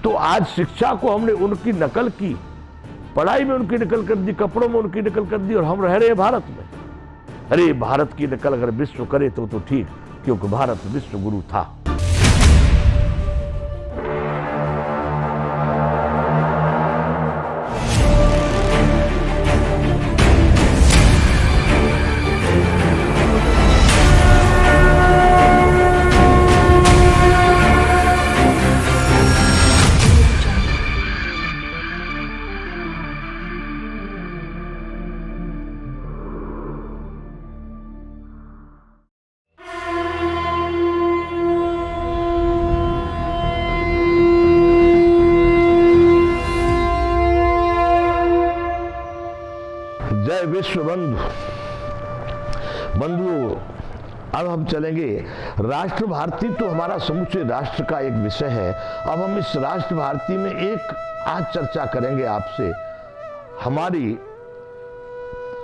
तो आज शिक्षा को हमने उनकी नकल की, पढ़ाई में उनकी नकल कर दी, कपड़ों में उनकी नकल कर दी, और हम रह रहे हैं भारत में। अरे भारत की नकल अगर विश्व करे तो ठीक, क्योंकि भारत विश्व गुरु था। जय विश्व बंधु। बंधुओं, अब हम चलेंगे। राष्ट्र भारती तो हमारा समूचे राष्ट्र का एक विषय है। अब हम इस राष्ट्र भारती में एक आज चर्चा करेंगे आपसे हमारी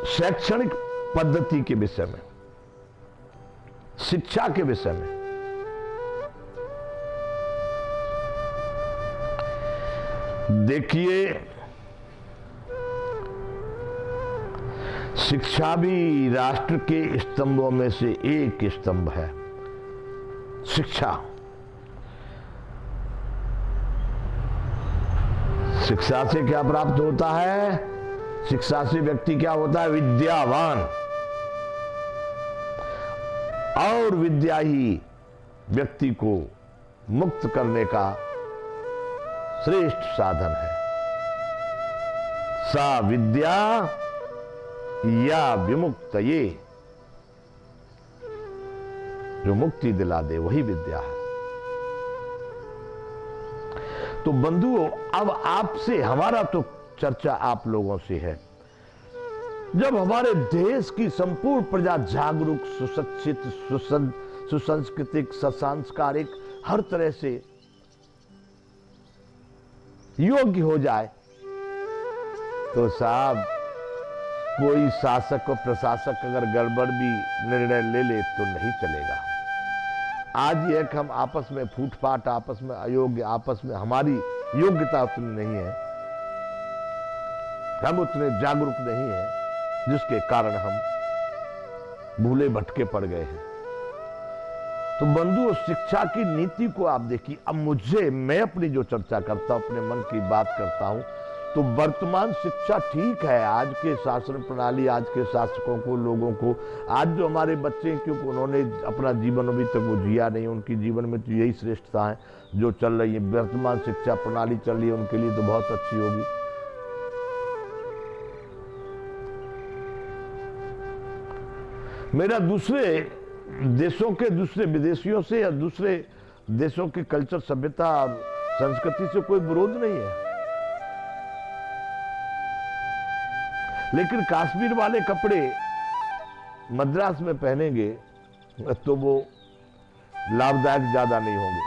शैक्षणिक पद्धति के विषय में, शिक्षा के विषय में। देखिए, शिक्षा भी राष्ट्र के स्तंभों में से एक स्तंभ है। शिक्षा, शिक्षा से क्या प्राप्त होता है? शिक्षा से व्यक्ति क्या होता है? विद्यावान। और विद्या ही व्यक्ति को मुक्त करने का श्रेष्ठ साधन है। सा विद्या या विमुक्त, ये जो मुक्ति दिला दे वही विद्या है। तो बंधुओं, अब आपसे हमारा तो चर्चा आप लोगों से है। जब हमारे देश की संपूर्ण प्रजा जागरूक, सुशिक्षित, सुसंस्कृतिक, ससंस्कारिक, हर तरह से योग्य हो जाए, तो साहब कोई शासक और प्रशासक अगर गड़बड़ भी निर्णय ले तो नहीं चलेगा। आज ये कि हम आपस में फूटफाट, आपस में अयोग्य, आपस में हमारी योग्यता उतनी नहीं है, हम उतने जागरूक नहीं हैं, जिसके कारण हम भूले भटके पड़ गए हैं। तो बंधुओं, शिक्षा की नीति को आप देखिए। अब मैं अपनी जो चर्चा करता हूं, अपने मन की बात करता हूं, तो वर्तमान शिक्षा ठीक है। आज के शासन प्रणाली, आज के शासकों को, लोगों को, आज जो हमारे बच्चे हैं, क्योंकि उन्होंने अपना जीवन अभी तक वो जिया नहीं, उनकी जीवन में तो यही श्रेष्ठता है जो चल रही है। वर्तमान शिक्षा प्रणाली चल रही है, उनके लिए तो बहुत अच्छी होगी। मेरा दूसरे देशों के, दूसरे विदेशियों से या दूसरे देशों के कल्चर, सभ्यता और संस्कृति से कोई विरोध नहीं है, लेकिन कश्मीर वाले कपड़े मद्रास में पहनेंगे तो वो लाभदायक ज्यादा नहीं होंगे।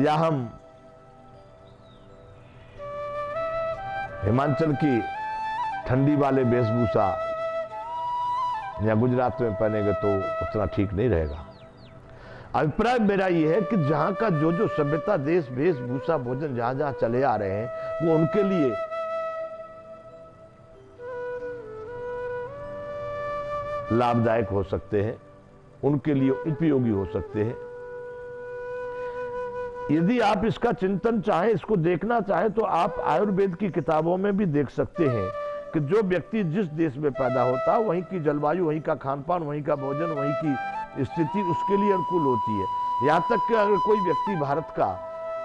या हम हिमाचल की ठंडी वाले वेशभूषा या गुजरात में पहनेंगे तो उतना ठीक नहीं रहेगा। अभिप्राय मेरा यह है कि जहां का जो सभ्यता, देश, वेशभूषा, भोजन जहां जहां चले आ रहे हैं, वो उनके लिए लाभदायक हो सकते हैं, उनके लिए उपयोगी हो सकते हैं। यदि आप इसका चिंतन चाहें, इसको देखना चाहें, तो आप आयुर्वेद की किताबों में भी देख सकते हैं कि जो व्यक्ति जिस देश में पैदा होता है, वहीं की जलवायु, वहीं का खान पान, वहीं का भोजन, वहीं की स्थिति उसके लिए अनुकूल होती है। यहाँ तक कि अगर कोई व्यक्ति भारत का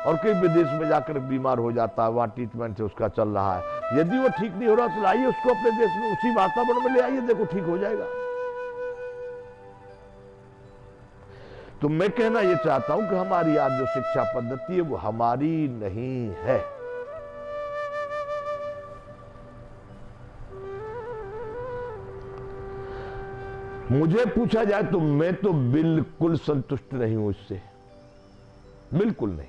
और कई विदेश में जाकर बीमार हो जाता है, वहाँ ट्रीटमेंट से उसका चल रहा है, यदि वो ठीक नहीं हो रहा तो लाइए उसको अपने देश में, उसी वातावरण में ले आइए, देखो ठीक हो जाएगा। तो मैं कहना यह चाहता हूं कि हमारी आज जो शिक्षा पद्धति है वो हमारी नहीं है। मुझे पूछा जाए तो मैं तो बिल्कुल संतुष्ट नहीं हूं इससे, बिल्कुल नहीं।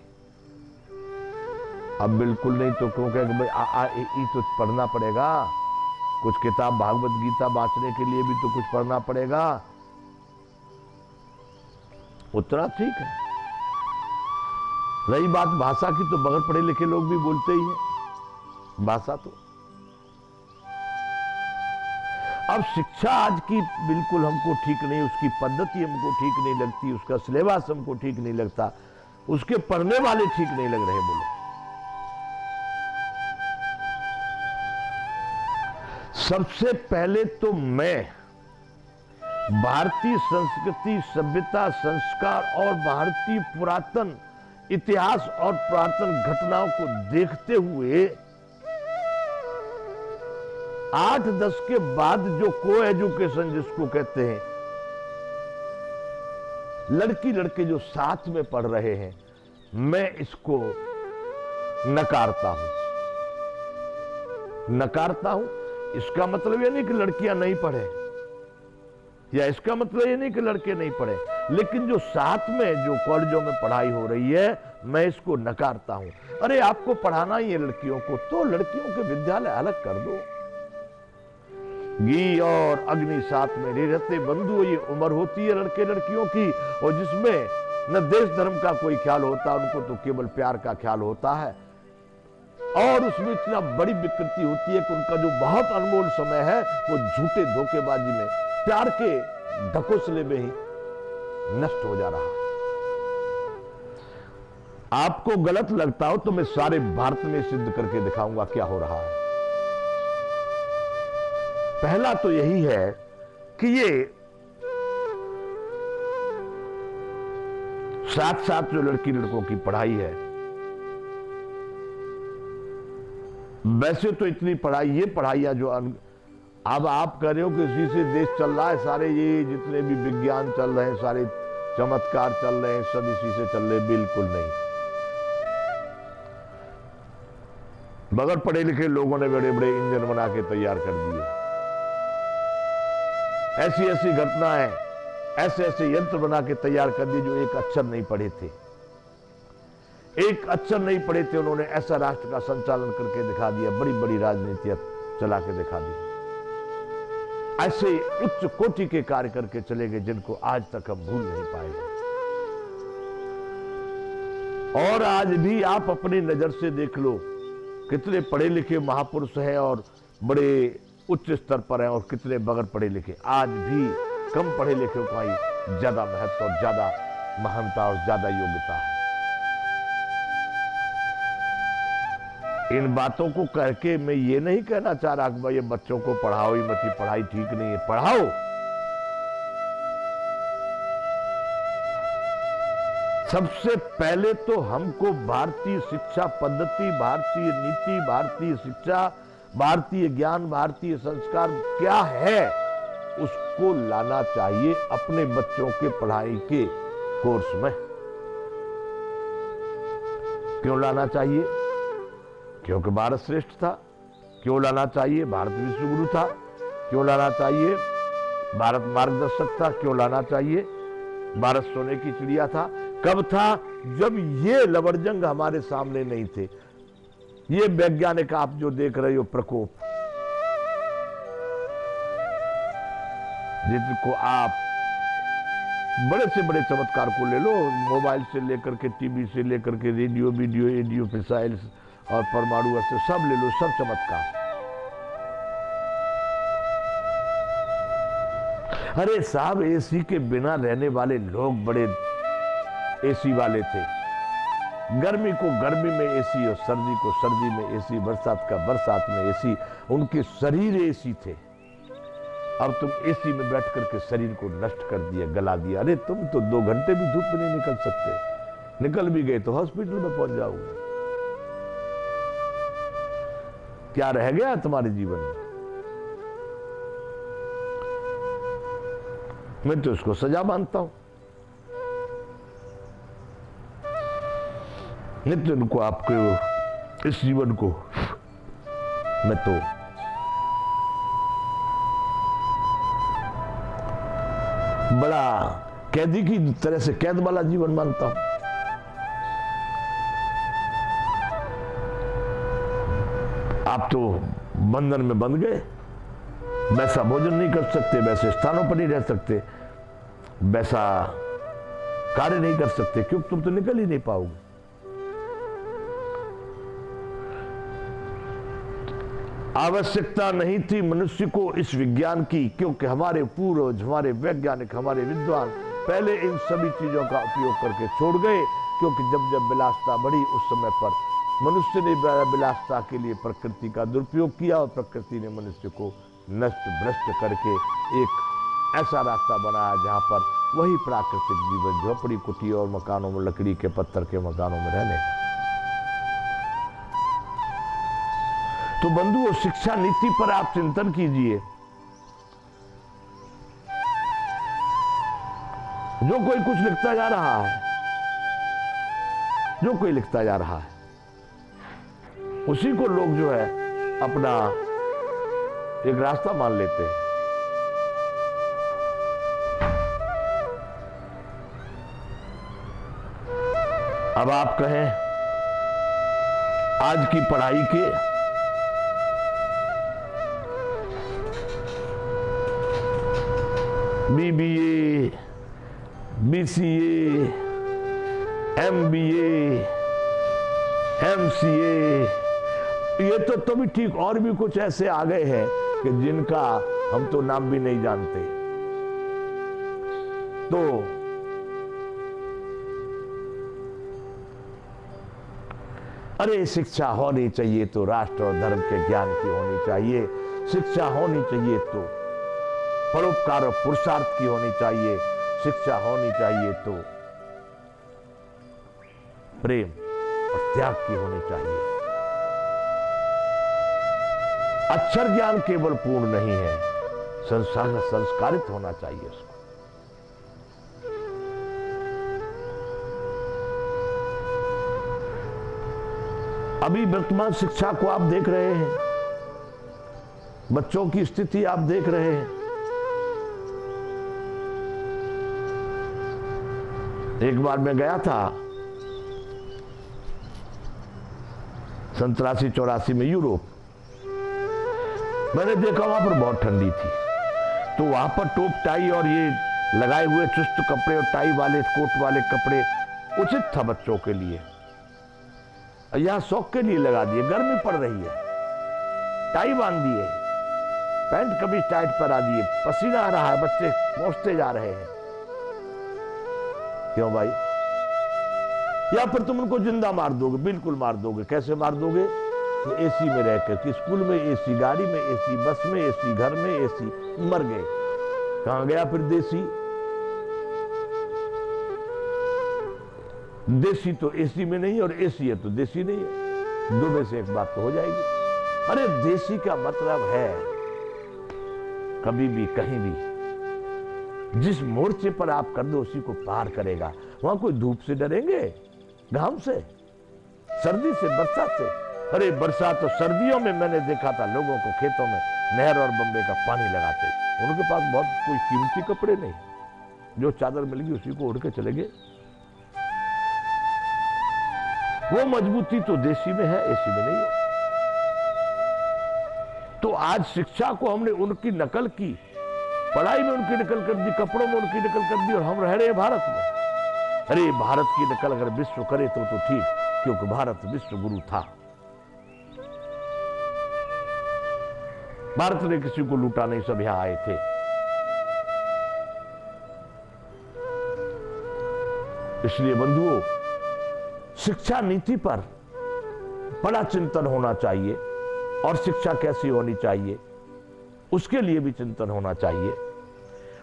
अब बिल्कुल नहीं तो क्यों कहेंगे भाई ई तो पढ़ना पड़ेगा, कुछ किताब भागवत गीता बांचने के लिए भी तो कुछ पढ़ना पड़ेगा। उतना ठीक है। रही बात भाषा की, तो बगैर पढ़े लिखे लोग भी बोलते ही हैं भाषा। तो अब शिक्षा आज की बिल्कुल हमको ठीक नहीं, उसकी पद्धति हमको ठीक नहीं लगती, उसका सिलेबस हमको ठीक नहीं लगता, उसके पढ़ने वाले ठीक नहीं लग रहे। बोलो, सबसे पहले तो मैं भारतीय संस्कृति, सभ्यता, संस्कार और भारतीय पुरातन इतिहास और पुरातन घटनाओं को देखते हुए 8-10 के बाद जो को एजुकेशन जिसको कहते हैं, लड़की लड़के जो साथ में पढ़ रहे हैं, मैं इसको नकारता हूं। इसका मतलब यह नहीं कि लड़कियां नहीं पढ़े, या इसका मतलब ये नहीं कि लड़के नहीं पढ़े, लेकिन जो साथ में जो कॉलेजों में पढ़ाई हो रही है, मैं इसको नकारता हूं। अरे आपको पढ़ाना ही है लड़कियों को, तो लड़कियों के विद्यालय अलग कर दो। घी और अग्नि साथ में नहीं रहते बंधु, ये उम्र होती है लड़के लड़कियों की, और जिसमें न देश धर्म का कोई ख्याल होता, उनको तो केवल प्यार का ख्याल होता है। और उसमें इतना बड़ी विकृति होती है कि उनका जो बहुत अनमोल समय है वो झूठे धोखेबाजी में, प्यार के ढकोसले में ही नष्ट हो जा रहा है। आपको गलत लगता हो तो मैं सारे भारत में सिद्ध करके दिखाऊंगा क्या हो रहा है। पहला तो यही है कि ये साथ साथ जो लड़की लड़कों की पढ़ाई है, वैसे तो इतनी पढ़ाई, ये पढ़ाइयां जो अब आप कह रहे हो कि इसी से देश चल रहा है, सारे ये जितने भी विज्ञान चल रहे हैं, सारे चमत्कार चल रहे हैं, सब इसी से चल रहे। बिल्कुल नहीं। बगैर पढ़े लिखे लोगों ने बड़े बड़े इंजन बना के तैयार कर दिए, ऐसी ऐसी घटनाएं, ऐसे ऐसे यंत्र बना के तैयार कर दिए जो एक अक्षर नहीं पढ़े थे। एक अक्षर नहीं पढ़े थे, उन्होंने ऐसा राष्ट्र का संचालन करके दिखा दिया, बड़ी बड़ी राजनीतियां चला के दिखा दी। ऐसे उच्च कोटि के कार्य करके चले गए जिनको आज तक हम भूल नहीं पाए। और आज भी आप अपनी नजर से देख लो, कितने पढ़े लिखे महापुरुष हैं और बड़े उच्च स्तर पर हैं, और कितने बगैर पढ़े लिखे। आज भी कम पढ़े लिखे का ही ज्यादा महत्व और ज्यादा महानता और ज्यादा योग्यता है। इन बातों को करके मैं ये नहीं कहना चाह रहा कि भाई ये बच्चों को पढ़ाओ ही मत, पढ़ाई ठीक नहीं है, पढ़ाओ। सबसे पहले तो हमको भारतीय शिक्षा पद्धति, भारतीय नीति, भारतीय शिक्षा, भारतीय ज्ञान, भारतीय संस्कार क्या है, उसको लाना चाहिए अपने बच्चों के पढ़ाई के कोर्स में। क्यों लाना चाहिए? क्योंकि भारत श्रेष्ठ था। क्यों लाना चाहिए? भारत विश्वगुरु था। क्यों लाना चाहिए? भारत मार्गदर्शक था। क्यों लाना चाहिए? भारत सोने की चिड़िया था। कब था? जब ये लवरजंग हमारे सामने नहीं थे। ये वैज्ञानिक आप जो देख रहे हो प्रकोप, जिनको आप बड़े से बड़े चमत्कार को ले लो, मोबाइल से लेकर के, टीवी से लेकर के, रेडियो, वीडियो, एडियो, मिसाइल और परमाणु से सब ले लो, सब चमत्कार। अरे साहब, एसी के बिना रहने वाले लोग बड़े एसी वाले थे। गर्मी को गर्मी में एसी और सर्दी को सर्दी में एसी, बरसात का बरसात में एसी, उनके शरीर एसी थे। अब तुम एसी में बैठ करके शरीर को नष्ट कर दिया, गला दिया। अरे तुम तो 2 घंटे भी धूप में नहीं निकल सकते, निकल भी गए तो हॉस्पिटल में पहुंच जाओगे। क्या रह गया तुम्हारे जीवन में? मैं तो इसको सजा मानता हूं। नित्य उनको, आपके इस जीवन को मैं तो बड़ा कैदी की तरह से कैद वाला जीवन मानता हूं। आप तो बंधन में बंध गए, वैसा भोजन नहीं कर सकते, वैसे स्थानों पर नहीं रह सकते, वैसा कार्य नहीं कर सकते, क्योंकि तुम तो निकल ही नहीं पाओगे। आवश्यकता नहीं थी मनुष्य को इस विज्ञान की, क्योंकि हमारे पूर्वज, हमारे वैज्ञानिक, हमारे विद्वान पहले इन सभी चीजों का उपयोग करके छोड़ गए। क्योंकि जब जब विलासता बढ़ी उस समय पर मनुष्य ने विलासता के लिए प्रकृति का दुरुपयोग किया और प्रकृति ने मनुष्य को नष्ट भ्रष्ट करके एक ऐसा रास्ता बनाया जहां पर वही प्राकृतिक जीवन झोपड़ी कुटी और मकानों में, लकड़ी के पत्थर के मकानों में रहने का। तो बंधुओं, शिक्षा नीति पर आप चिंतन कीजिए। जो कोई कुछ लिखता जा रहा है, जो कोई लिखता जा रहा है, उसी को लोग जो है अपना एक रास्ता मान लेते हैं। अब आप कहें आज की पढ़ाई के BBA, BCA, MBA, MCA, ये तो भी ठीक, और भी कुछ ऐसे आ गए हैं कि जिनका हम तो नाम भी नहीं जानते। तो अरे शिक्षा होनी चाहिए तो राष्ट्र और धर्म के ज्ञान की होनी चाहिए, शिक्षा होनी चाहिए तो परोपकार और पुरुषार्थ की होनी चाहिए, शिक्षा होनी चाहिए तो प्रेम और त्याग की होनी चाहिए। अक्षर ज्ञान केवल पूर्ण नहीं है, संस्कारित होना चाहिए उसको। अभी वर्तमान शिक्षा को आप देख रहे हैं, बच्चों की स्थिति आप देख रहे हैं। एक बार मैं गया था 87-84 में यूरोप। मैंने देखा वहां पर बहुत ठंडी थी, तो वहां पर टोप टाई और ये लगाए हुए चुस्त कपड़े और टाई वाले कोट वाले कपड़े उचित था बच्चों के लिए। यहां शौक के लिए लगा दिए, गर्मी पड़ रही है, टाई बांध दिए, पैंट कमीज टाइट पहना दिए, पसीना आ रहा है, बच्चे पहुंचते जा रहे हैं। क्यों भाई? या फिर तुम उनको जिंदा मार दोगे, बिल्कुल मार दोगे। कैसे मार दोगे? तो एसी में रहकर कि स्कूल में एसी, गाड़ी में एसी, बस में एसी, घर में एसी, मर गए। कहां गया फिर देसी? देसी तो एसी में नहीं और एसी है तो देसी नहीं है, दो में से एक बात तो हो जाएगी। अरे देसी का मतलब है कभी भी कहीं भी जिस मोर्चे पर आप कर दो उसी को पार करेगा। वहां कोई धूप से डरेंगे, घाम से, सर्दी से, बरसात से? अरे बरसात और सर्दियों में मैंने देखा था लोगों को खेतों में नहर और बम्बे का पानी लगाते, उनके पास बहुत कोई कीमती कपड़े नहीं, जो चादर मिल गई उसी को उड़ के चले गए। वो मजबूती तो देसी में है, एसी में नहीं है। तो आज शिक्षा को हमने उनकी नकल की, पढ़ाई में उनकी नकल कर दी, कपड़ों में उनकी नकल कर दी, और हम रह रहे हैं भारत में। अरे भारत की नकल अगर विश्व करे तो ठीक, क्योंकि भारत विश्व गुरु था। भारत ने किसी को लूटा नहीं, सब यहां आए थे। इसलिए बंधुओं, शिक्षा नीति पर बड़ा चिंतन होना चाहिए, और शिक्षा कैसी होनी चाहिए उसके लिए भी चिंतन होना चाहिए,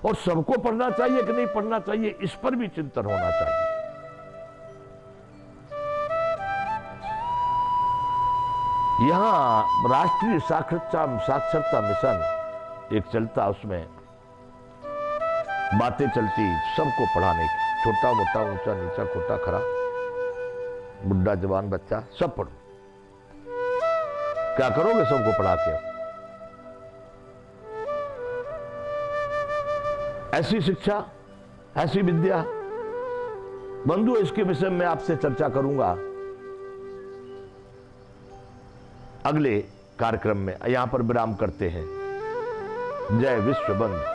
और सबको पढ़ना चाहिए कि नहीं पढ़ना चाहिए इस पर भी चिंतन होना चाहिए। यहां राष्ट्रीय साक्षरता मिशन एक चलता, उसमें बातें चलती सबको पढ़ाने की, छोटा मोटा, ऊंचा नीचा, खोटा खरा, बुढ़ा जवान बच्चा, सब पढ़ो। क्या करोगे सबको पढ़ा के? ऐसी शिक्षा, ऐसी विद्या। बंधु, इसके विषय में आपसे चर्चा करूंगा अगले कार्यक्रम में। यहां पर विराम करते हैं। जय विश्व बंधु।